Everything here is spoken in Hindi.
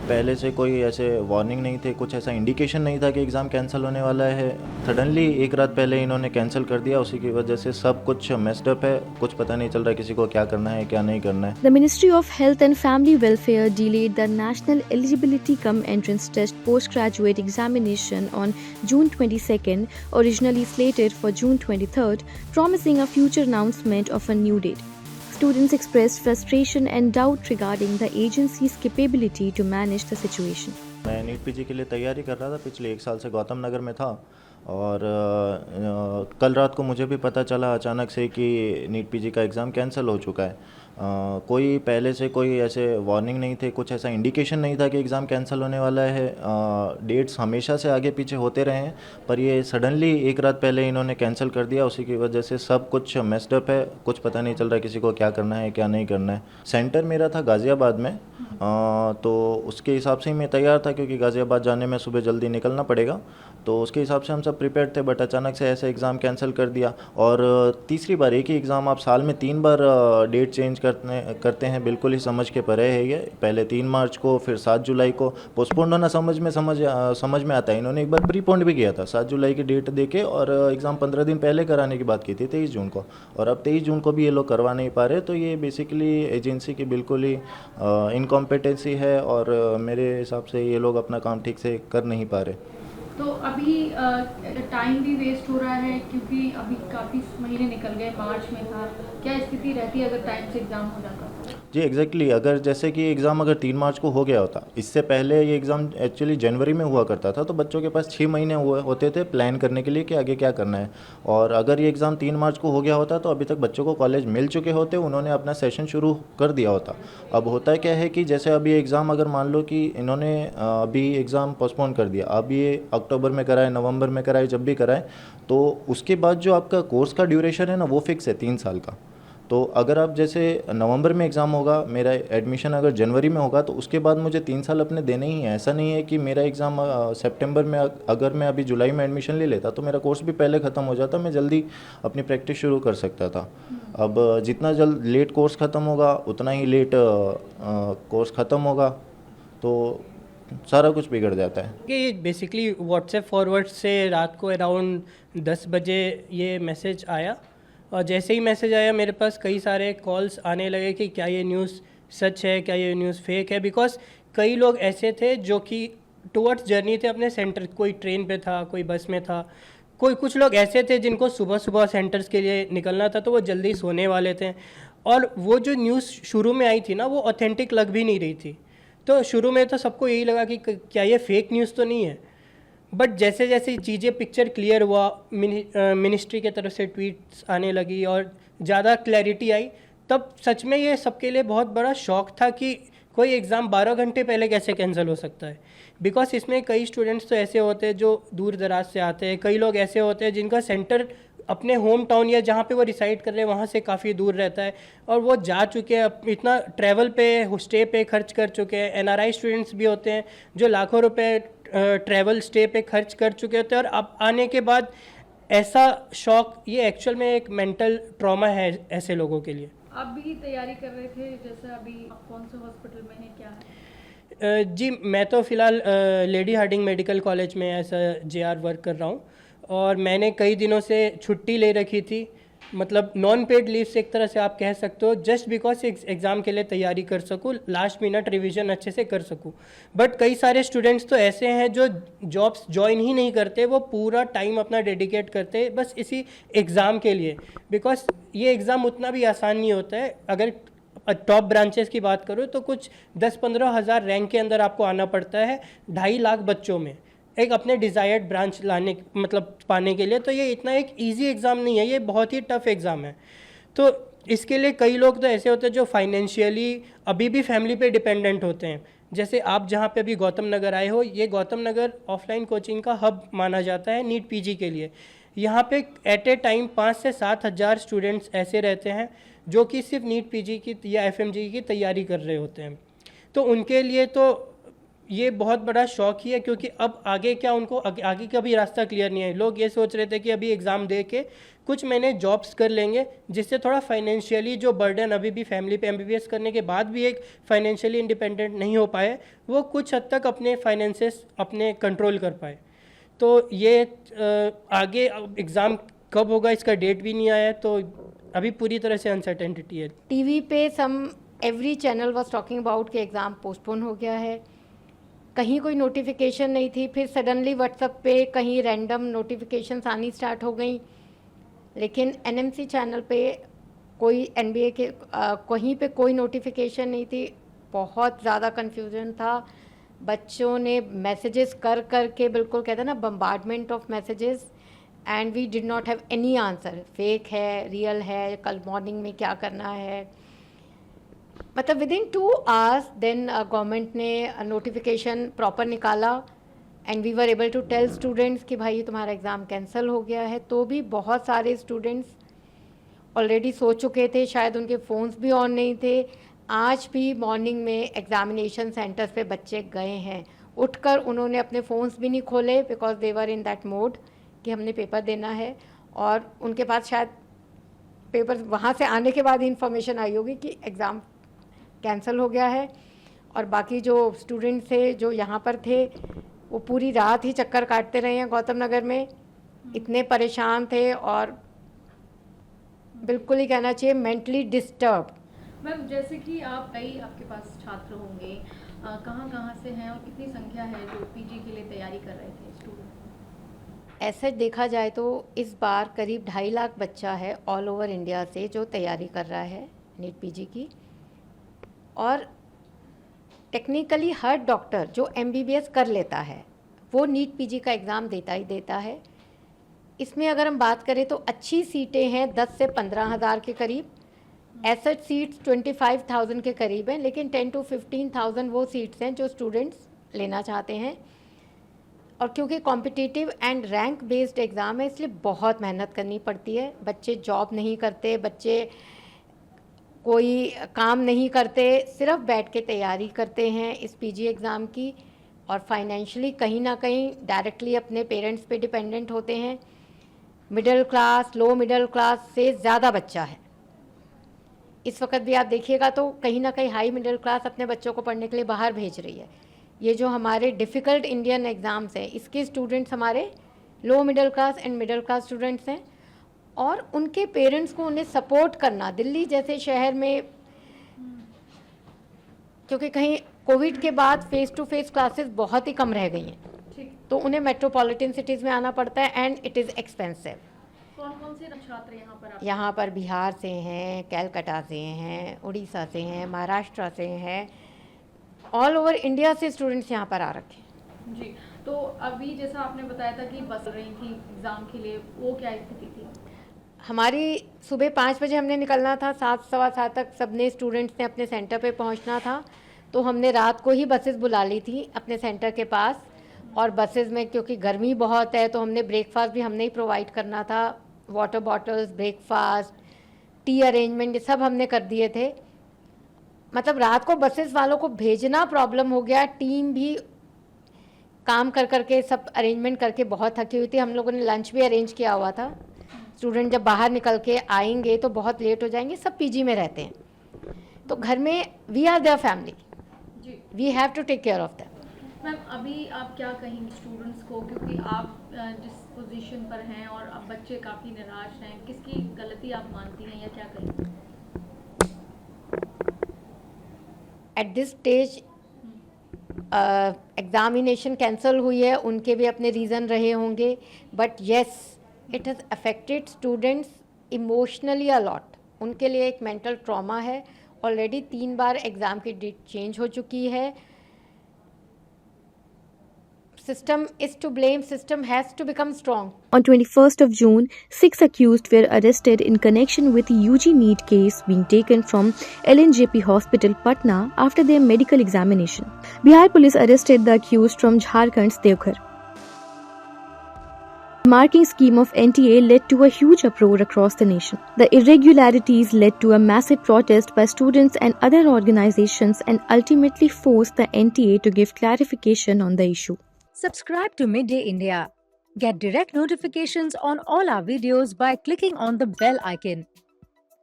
पहले से कोई ऐसे वार्निंग नहीं थे, कुछ ऐसा इंडिकेशन नहीं था कि एग्ज़ाम कैंसिल होने वाला है। सडनली एक रात पहले इन्होंने कैंसिल कर दिया, उसी की वजह से सब कुछ मेस्ड अप है। कुछ पता नहीं चल रहा है किसी को क्या करना है क्या नहीं करना है। The Ministry of Health and Family Welfare delayed the National Eligibility Cum Entrance Test postgraduate examination on June 22nd, originally slated for June 23rd, promising a future announcement of a new date. Students expressed frustration and doubt regarding the agency's capability to manage the situation. मैं नीट पीजी के लिए तैयारी कर रहा था, पिछले 1 साल से गौतम नगर में था। और कल रात को मुझे भी पता चला अचानक से कि नीट पीजी का एग्ज़ाम कैंसिल हो चुका है। कोई पहले से कोई ऐसे वार्निंग नहीं थे, कुछ ऐसा इंडिकेशन नहीं था कि एग्ज़ाम कैंसिल होने वाला है। डेट्स हमेशा से आगे पीछे होते रहे हैं, पर ये सडनली एक रात पहले इन्होंने कैंसिल कर दिया, उसी की वजह से सब कुछ मेस्ड अप है। कुछ पता नहीं चल रहा है किसी को क्या करना है क्या नहीं करना है। सेंटर मेरा था गाज़ियाबाद में, तो उसके हिसाब से ही मैं तैयार था, क्योंकि गाज़ियाबाद जाने में सुबह जल्दी निकलना पड़ेगा, तो उसके हिसाब से हम सब प्रिपेयर्ड थे। बट अचानक से ऐसे एग्ज़ाम कैंसिल कर दिया। और तीसरी बार एक ही एग्ज़ाम आप साल में 3 बार डेट चेंज करते हैं, बिल्कुल ही समझ के परे है ये। पहले 3 मार्च को, फिर 7 जुलाई को। पोस्टपोन होना समझ में आता है। इन्होंने एक बार प्रीपोन्ड भी किया था 7 जुलाई की डेट देके, और एग्ज़ाम 15 दिन पहले कराने की बात की थी 23 जून को, और अब 23 जून को भी ये लोग करवा नहीं पा रहे। तो ये बेसिकली एजेंसी की बिल्कुल ही इनकॉम्पिटेंसी है, और मेरे हिसाब से ये लोग अपना काम ठीक से कर नहीं पा रहे। तो अभी टाइम भी वेस्ट हो रहा है, क्योंकि अभी काफ़ी महीने निकल गए, मार्च में था। क्या स्थिति रहती है अगर टाइम से एग्ज़ाम हो जाता? जी एग्जैक्टली अगर जैसे कि एग्ज़ाम अगर 3 मार्च को हो गया होता, इससे पहले ये एग्ज़ाम एक्चुअली जनवरी में हुआ करता था, तो बच्चों के पास 6 महीने हुए होते थे प्लान करने के लिए कि आगे क्या करना है। और अगर ये एग्ज़ाम 3 मार्च को हो गया होता तो अभी तक बच्चों को कॉलेज मिल चुके होते, उन्होंने अपना सेशन शुरू कर दिया होता। अब होता क्या है कि जैसे अभी एग्ज़ाम अगर मान लो कि इन्होंने अभी एग्ज़ाम पोस्टपोन कर दिया, अब ये अक्टूबर में कराए, नवंबर में कराए, जब भी कराए, तो उसके बाद जो आपका कोर्स का ड्यूरेशन है ना, वो फिक्स है 3 साल का। तो अगर आप जैसे नवंबर में एग्ज़ाम होगा, मेरा एडमिशन अगर जनवरी में होगा, तो उसके बाद मुझे 3 साल अपने देने ही हैं। ऐसा नहीं है कि मेरा एग्ज़ाम सितंबर में, अगर मैं अभी जुलाई में एडमिशन ले लेता तो मेरा कोर्स भी पहले ख़त्म हो जाता, मैं जल्दी अपनी प्रैक्टिस शुरू कर सकता था। अब जितना जल्द लेट कोर्स ख़त्म होगा, उतना ही लेट कोर्स ख़त्म होगा, तो सारा कुछ बिगड़ जाता है। कि बेसिकली व्हाट्सएप फॉरवर्ड से रात को अराउंड 10 बजे ये मैसेज आया, और जैसे ही मैसेज आया मेरे पास कई सारे कॉल्स आने लगे कि क्या ये न्यूज़ सच है, क्या ये न्यूज़ फेक है। बिकॉज कई लोग ऐसे थे जो कि टुवर्ड्स जर्नी थे अपने सेंटर, कोई ट्रेन पे था, कोई बस में था, कुछ लोग ऐसे थे जिनको सुबह सुबह सेंटर्स के लिए निकलना था, तो वो जल्दी सोने वाले थे। और वो जो न्यूज़ शुरू में आई थी ना, वो ऑथेंटिक लग भी नहीं रही थी। तो शुरू में तो सबको यही लगा कि क्या ये फेक न्यूज़ तो नहीं है। बट जैसे जैसे चीज़ें पिक्चर क्लियर हुआ, मिनिस्ट्री के तरफ से ट्वीट्स आने लगी और ज़्यादा क्लैरिटी आई, तब सच में ये सबके लिए बहुत बड़ा शॉक था कि कोई एग्ज़ाम 12 घंटे पहले कैसे कैंसिल हो सकता है। बिकॉज इसमें कई स्टूडेंट्स तो ऐसे होते हैं जो दूर दराज से आते हैं, कई लोग ऐसे होते हैं जिनका सेंटर अपने होम टाउन या जहाँ पे वो रिसाइड कर रहे हैं वहाँ से काफ़ी दूर रहता है, और वो जा चुके हैं, इतना ट्रैवल पे, स्टे पे खर्च कर चुके हैं। एनआरआई स्टूडेंट्स भी होते हैं जो लाखों रुपए ट्रैवल स्टे पे खर्च कर चुके होते हैं, और अब आने के बाद ऐसा शॉक, ये एक्चुअल में एक मेंटल ट्रॉमा है ऐसे लोगों के लिए। आप भी तैयारी कर रहे थे, जैसे अभी आप कौन से हॉस्पिटल में हैं, क्या है? जी मैं तो फ़िलहाल लेडी हार्डिंग मेडिकल कॉलेज में एज JR वर्क कर रहा हूँ, और मैंने कई दिनों से छुट्टी ले रखी थी, मतलब नॉन पेड लीव से एक तरह से आप कह सकते हो, जस्ट बिकॉज एग्ज़ाम के लिए तैयारी कर सकूँ, लास्ट मिनट रिवीजन अच्छे से कर सकूँ। बट कई सारे स्टूडेंट्स तो ऐसे हैं जो जॉब्स ज्वाइन ही नहीं करते, वो पूरा टाइम अपना डेडिकेट करते बस इसी एग्ज़ाम के लिए। बिकॉज ये एग्ज़ाम उतना भी आसान नहीं होता है। अगर टॉप ब्रांचेस की बात करूँ तो कुछ 10-15 हज़ार रैंक के अंदर आपको आना पड़ता है 2.5 लाख बच्चों में, एक अपने डिज़ायर्ड ब्रांच लाने, मतलब पाने के लिए। तो ये इतना एक इजी एग्ज़ाम नहीं है, ये बहुत ही टफ एग्ज़ाम है। तो इसके लिए कई लोग तो ऐसे होते हैं जो फाइनेंशियली अभी भी फैमिली पे डिपेंडेंट होते हैं। जैसे आप जहाँ पे अभी गौतम नगर आए हो, ये गौतम नगर ऑफलाइन कोचिंग का हब माना जाता है नीट पीजी के लिए। यहाँ पे एट ए टाइम 5 से 7 हज़ार स्टूडेंट्स ऐसे रहते हैं जो कि सिर्फ नीट पीजी की या FMG की तैयारी कर रहे होते हैं। तो उनके लिए तो ये बहुत बड़ा शौक ही है, क्योंकि अब आगे क्या उनको आगे का भी रास्ता क्लियर नहीं है। लोग ये सोच रहे थे कि अभी एग्ज़ाम दे के कुछ महीने जॉब्स कर लेंगे, जिससे थोड़ा फाइनेंशियली जो बर्डन अभी भी फैमिली पे MBBS करने के बाद भी एक फाइनेंशियली इंडिपेंडेंट नहीं हो पाए, वो कुछ हद तक अपने फाइनेंसेस अपने कंट्रोल कर पाए। तो ये आगे एग्ज़ाम कब होगा इसका डेट भी नहीं आया है, तो अभी पूरी तरह से अनसर्टेनिटी है। टीवी पे every channel was talking about कि एग्ज़ाम पोस्टपोन हो गया है, कहीं कोई नोटिफिकेशन नहीं थी, फिर सडनली व्हाट्सएप पे कहीं रैंडम नोटिफिकेशंस आनी स्टार्ट हो गई। लेकिन NMC चैनल पे कोई NBA के कहीं पे कोई नोटिफिकेशन नहीं थी। बहुत ज़्यादा कन्फ्यूजन था, बच्चों ने मैसेजेस कर कर के बिल्कुल कहते हैं ना bombardment of messages, and we did not have any answer, fake है, रियल है, कल मॉर्निंग में क्या करना है। मतलब विदिन 2 आवर्स देन गवर्नमेंट ने नोटिफिकेशन प्रॉपर निकाला and we were able to tell students कि भाई तुम्हारा एग्ज़ाम कैंसिल हो गया है। तो भी बहुत सारे स्टूडेंट्स ऑलरेडी सो चुके थे, शायद उनके फ़ोन्स भी ऑन नहीं थे। आज भी मॉर्निंग में एग्ज़ामिनेशन सेंटर्स पे बच्चे गए हैं, उठकर उन्होंने अपने फ़ोन्स भी नहीं खोले because they were in that mode कि हमने पेपर देना है। और उनके पास शायद पेपर वहाँ से आने के बाद ही इन्फॉर्मेशन आई होगी कि एग्ज़ाम कैंसिल हो गया है। और बाकी जो स्टूडेंट्स थे जो यहाँ पर थे वो पूरी रात ही चक्कर काटते रहे हैं गौतम नगर में, इतने परेशान थे और बिल्कुल ही कहना चाहिए मेंटली डिस्टर्ब। मैम जैसे कि आपके पास छात्र होंगे, कहाँ से हैं और कितनी संख्या है जो पीजी के लिए तैयारी कर रहे थे स्टूडेंट? ऐसे देखा जाए तो इस बार करीब 2.5 लाख बच्चा है ऑल ओवर इंडिया से जो तैयारी कर रहा है नीट पीजी की। और टेक्निकली हर डॉक्टर जो MBBS कर लेता है वो नीट पीजी का एग्ज़ाम देता ही देता है। इसमें अगर हम बात करें तो अच्छी सीटें हैं 10 से 15 हज़ार के करीब, एसएच सीट्स 25,000 के करीब हैं, लेकिन 10 to 15,000 वो सीट्स हैं जो स्टूडेंट्स लेना चाहते हैं। और क्योंकि competitive and rank based exam है इसलिए बहुत मेहनत करनी पड़ती है। बच्चे जॉब नहीं करते, बच्चे कोई काम नहीं करते, सिर्फ बैठ के तैयारी करते हैं इस पीजी एग्ज़ाम की, और फाइनेंशियली कहीं ना कहीं डायरेक्टली अपने पेरेंट्स पे डिपेंडेंट होते हैं। मिडिल क्लास, लो मिडिल क्लास से ज़्यादा बच्चा है इस वक्त भी। आप देखिएगा तो कहीं ना कहीं हाई मिडिल क्लास अपने बच्चों को पढ़ने के लिए बाहर भेज रही है। ये जो हमारे डिफ़िकल्ट इंडियन एग्ज़ाम्स हैं इसके स्टूडेंट्स हमारे low middle class and middle class students हैं, और उनके पेरेंट्स को उन्हें सपोर्ट करना दिल्ली जैसे शहर में, क्योंकि कहीं कोविड के बाद फेस टू फेस क्लासेस बहुत ही कम रह गई हैं, तो उन्हें मेट्रोपॉलिटन सिटीज़ में आना पड़ता है एंड इट इज़ एक्सपेंसिव। कौन से छात्र यहाँ पर बिहार से हैं, कैलकाटा से हैं, उड़ीसा से हैं, महाराष्ट्र से हैं, ऑल ओवर इंडिया से स्टूडेंट्स यहाँ पर आ रखे हैं। जी, तो अभी जैसा आपने बताया था कि बस रही थी एग्ज़ाम के लिए, वो क्या स्थिति थी? हमारी सुबह 5 बजे हमने निकलना था, 7 सवा 7 तक सबने स्टूडेंट्स ने अपने सेंटर पे पहुंचना था। तो हमने रात को ही बसेस बुला ली थी अपने सेंटर के पास, और बसेस में क्योंकि गर्मी बहुत है तो हमने ब्रेकफास्ट भी हमने ही प्रोवाइड करना था, water bottles, breakfast, T arrangement, ये सब हमने कर दिए थे। मतलब रात को बसेस वालों को भेजना प्रॉब्लम हो गया, टीम भी काम कर करके सब अरेंजमेंट करके बहुत थकी हुई थी। हम लोगों ने लंच भी अरेंज किया हुआ था। स्टूडेंट जब बाहर निकल के आएंगे तो बहुत लेट हो जाएंगे, सब पीजी में रहते हैं, तो घर में we are their family, we have to take care of them. Ma'am अभी आप क्या कहेंगे स्टूडेंट्स को, क्योंकि आप जिस पोजीशन पर हैं और अब बच्चे काफ़ी निराश हैं, किसकी गलती आप मानती हैं या क्या कहेंगे? At this stage examination cancel हुई है, उनके भी अपने रीज़न रहे होंगे, but yes it has affected students emotionally a lot. उनके लिए एक मेंटल ट्रॉमा है। ऑलरेडी 3 बार एग्ज़ाम की डेट चेंज हो चुकी है। System is to blame, system has to become strong. On 21st of June, 6 accused were arrested in connection with UG NEET case being taken from LNJP Hospital, Patna after their medical examination. Bihar police arrested the accused from Jharkhand's Devghar. The marking scheme of NTA led to a huge uproar across the nation. The irregularities led to a massive protest by students and other organizations and ultimately forced the NTA to give clarification on the issue. Subscribe to Midday India. Get direct notifications on all our videos by clicking on the bell icon.